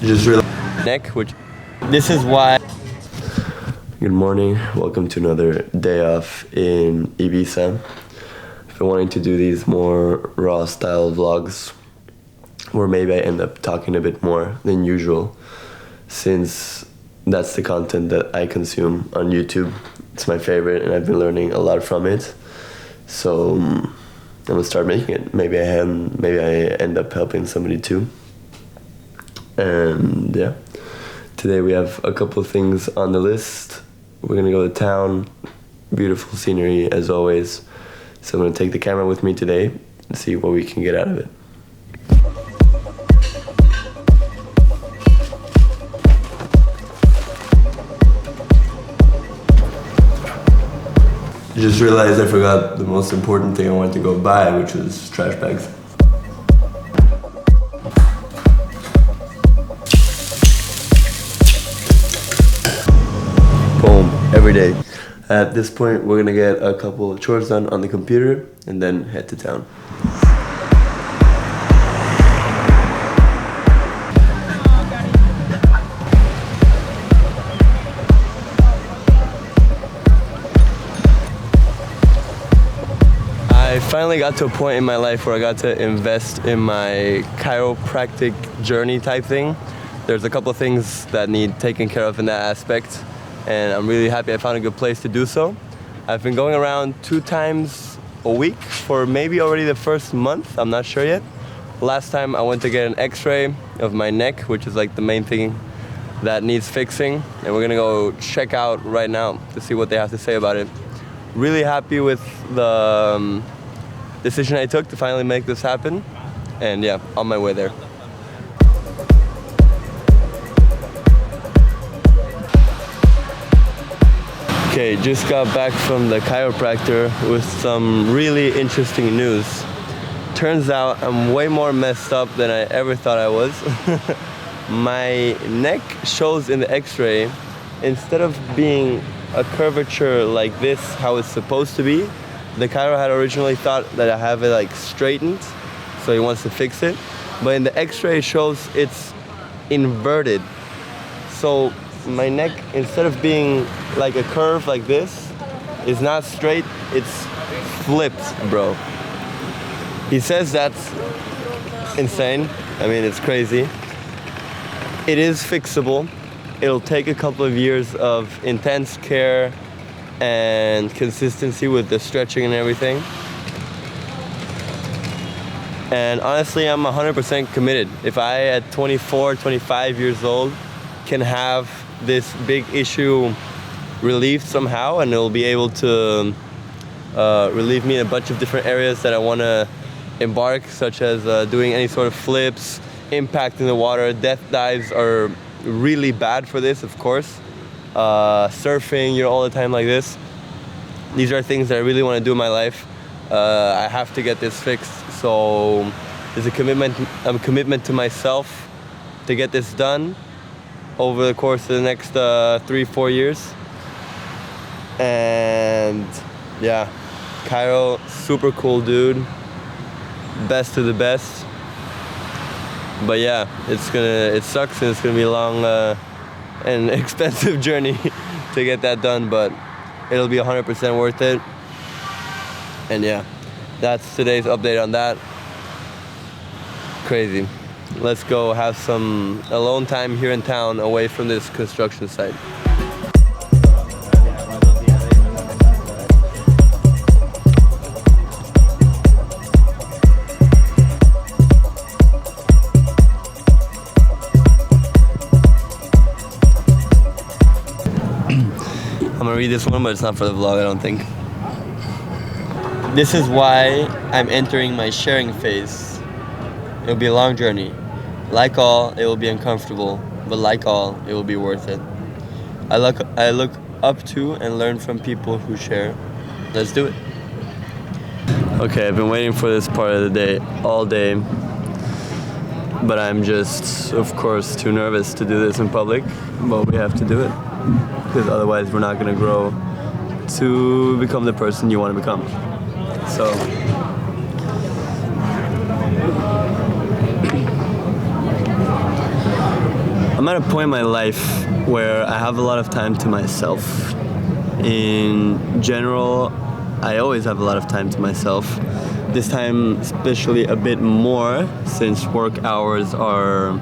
Just neck, which this is why. Good morning, welcome to another day off in Ibiza. I've been wanting to do these more raw style vlogs where maybe I end up talking a bit more than usual, since that's the content that I consume on YouTube. It's my favorite and I've been learning a lot from it. So I'm gonna start making it. Maybe I end up helping somebody too. And yeah, today we have a couple of things on the list. We're gonna go to town, beautiful scenery as always. So I'm gonna take the camera with me today and see what we can get out of it. I just realized I forgot the most important thing I wanted to go buy, which was trash bags. Boom, every day. At this point, we're gonna get a couple of chores done on the computer and then head to town. I finally got to a point in my life where I got to invest in my chiropractic journey type thing. There's a couple of things that need taken care of in that aspect, and I'm really happy I found a good place to do so. I've been going around 2 times a week for maybe already the first month, I'm not sure yet. Last time I went to get an x-ray of my neck, which is like the main thing that needs fixing, and we're gonna go check out right now to see what they have to say about it. Really happy with the decision I took to finally make this happen, and yeah, on my way there. Okay, just got back from the chiropractor with some really interesting news. Turns out I'm way more messed up than I ever thought I was. My neck shows in the x-ray, instead of being a curvature like this, how it's supposed to be, the chiro had originally thought that I have it like straightened, so he wants to fix it. But in the x-ray it shows it's inverted. So my neck, instead of being like a curve like this, is not straight, it's flipped, bro. He says that's insane. I mean, it's crazy. It is fixable. It'll take a couple of years of intense care and consistency with the stretching and everything. And honestly, I'm 100% committed. If I, at 24, 25 years old, can have this big issue relieved somehow, and it'll be able to relieve me in a bunch of different areas that I want to embark, such as doing any sort of flips, impact in the water. Death dives are really bad for this, of course. Surfing, all the time like this. These are things that I really want to do in my life. I have to get this fixed, so there's a commitment to myself to get this done over the course of the next 3-4 years. And yeah, Cairo, super cool dude, best of the best. But yeah, it sucks and it's gonna be a long and expensive journey to get that done, but it'll be 100% worth it. And yeah, that's today's update on that. Crazy. Let's go have some alone time here in town away from this construction site. I'm gonna read this one, but it's not for the vlog, I don't think. This is why I'm entering my sharing phase. It'll be a long journey. Like all, it will be uncomfortable, but like all, it will be worth it. I look up to and learn from people who share. Let's do it. Okay, I've been waiting for this part of the day all day, but I'm just, of course, too nervous to do this in public, but we have to do it, because otherwise we're not gonna grow to become the person you want to become. So I'm at a point in my life where I have a lot of time to myself. In general, I always have a lot of time to myself. This time especially a bit more since work hours are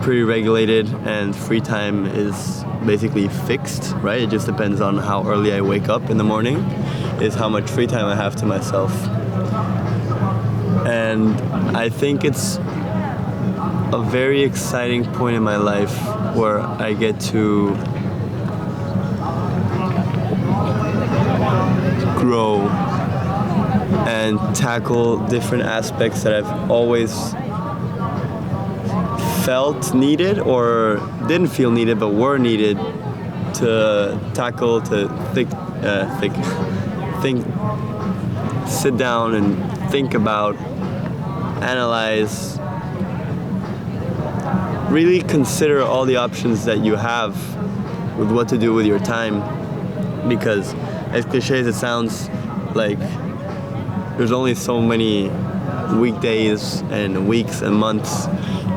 pretty regulated and free time is basically fixed, right? It just depends on how early I wake up in the morning is how much free time I have to myself. And I think it's a very exciting point in my life where I get to grow and tackle different aspects that I've always felt needed or didn't feel needed but were needed to tackle, to sit down and think about, analyze, really consider all the options that you have with what to do with your time. Because as cliche as it sounds, like there's only so many weekdays and weeks and months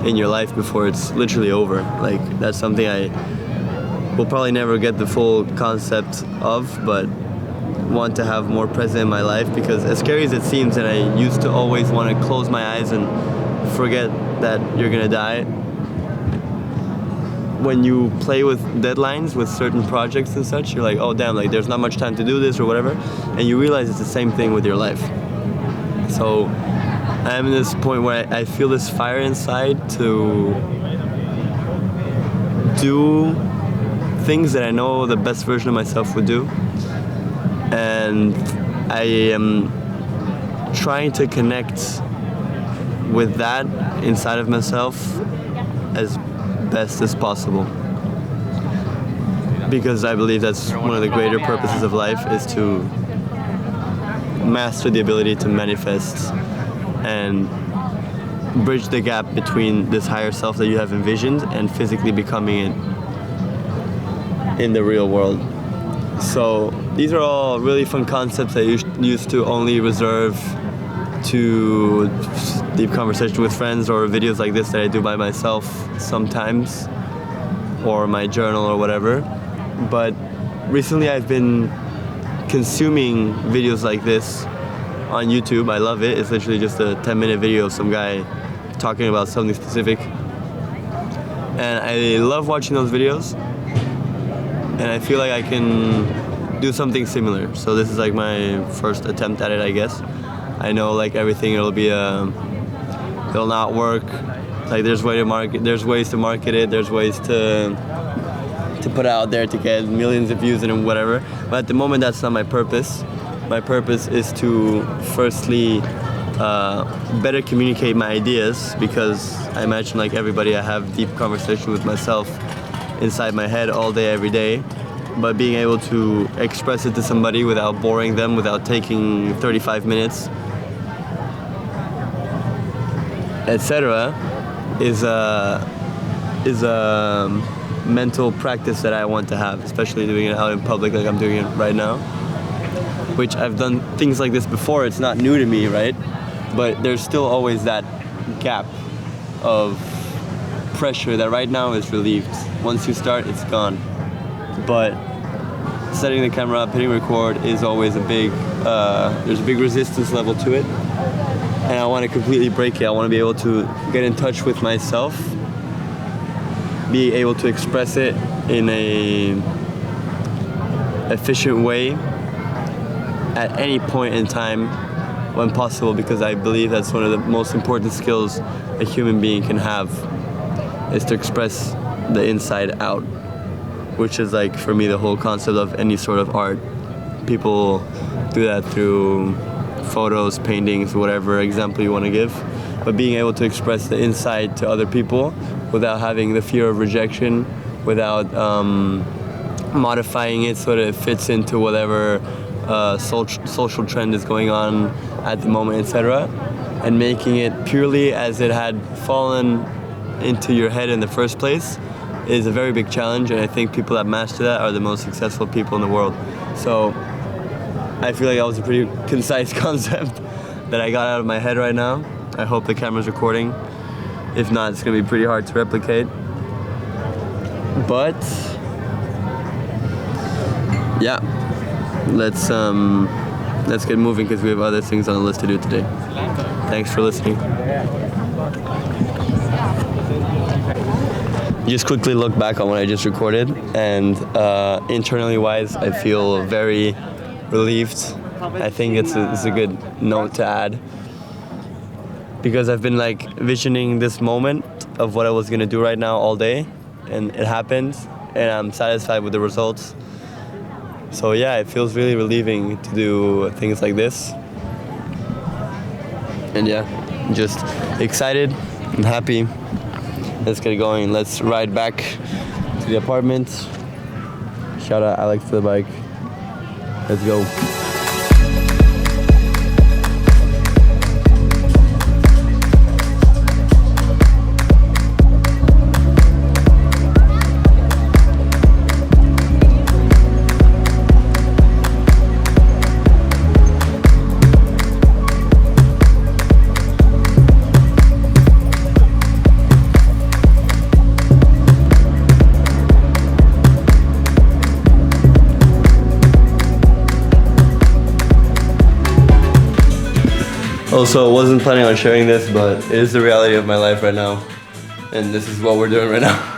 in your life before it's literally over. Like that's something I will probably never get the full concept of, but want to have more present in my life, because as scary as it seems, and I used to always want to close my eyes and forget that you're gonna die, when you play with deadlines with certain projects and such, you're like, oh damn, like there's not much time to do this or whatever, and you realize it's the same thing with your life. So I'm in this point where I feel this fire inside to do things that I know the best version of myself would do. And I am trying to connect with that inside of myself as best as possible. Because I believe that's one of the greater purposes of life, is to master the ability to manifest and bridge the gap between this higher self that you have envisioned and physically becoming it in the real world. So these are all really fun concepts I used to only reserve to deep conversation with friends or videos like this that I do by myself sometimes, or my journal or whatever. But recently I've been consuming videos like this on YouTube. I love it. It's literally just a 10-minute video of some guy talking about something specific. And I love watching those videos. And I feel like I can do something similar. So this is like my first attempt at it, I guess. I know like everything, it'll not work. Like there's ways to market it, there's ways to put out there to get millions of views and whatever. But at the moment, that's not my purpose. My purpose is to firstly better communicate my ideas, because I imagine like everybody, I have deep conversation with myself inside my head all day, every day. But being able to express it to somebody without boring them, without taking 35 minutes, etc., is a mental practice that I want to have, especially doing it out in public like I'm doing it right now. Which I've done things like this before, it's not new to me, right? But there's still always that gap of pressure that right now is relieved. Once you start, it's gone. But setting the camera up, hitting record is always there's a big resistance level to it. And I want to completely break it. I want to be able to get in touch with myself, be able to express it in a efficient way at any point in time when possible, because I believe that's one of the most important skills a human being can have, is to express the inside out, which is like, for me, the whole concept of any sort of art. People do that through photos, paintings, whatever example you want to give, but being able to express the inside to other people without having the fear of rejection, without modifying it so that it fits into whatever social trend is going on at the moment, etc., and making it purely as it had fallen into your head in the first place is a very big challenge, and I think people that master that are the most successful people in the world. So I feel like that was a pretty concise concept that I got out of my head right now. I hope the camera's recording. If not, it's gonna be pretty hard to replicate. But yeah, let's get moving because we have other things on the list to do today. Thanks for listening. Just quickly look back on what I just recorded, and internally wise, I feel very relieved. I think it's a good note to add, because I've been like visioning this moment of what I was gonna do right now all day, and it happened, and I'm satisfied with the results. So yeah, it feels really relieving to do things like this. And yeah, just excited and happy. Let's get going. Let's ride back to the apartment. Shout out Alex for the bike. Let's go. Also, I wasn't planning on sharing this, but it is the reality of my life right now. And this is what we're doing right now.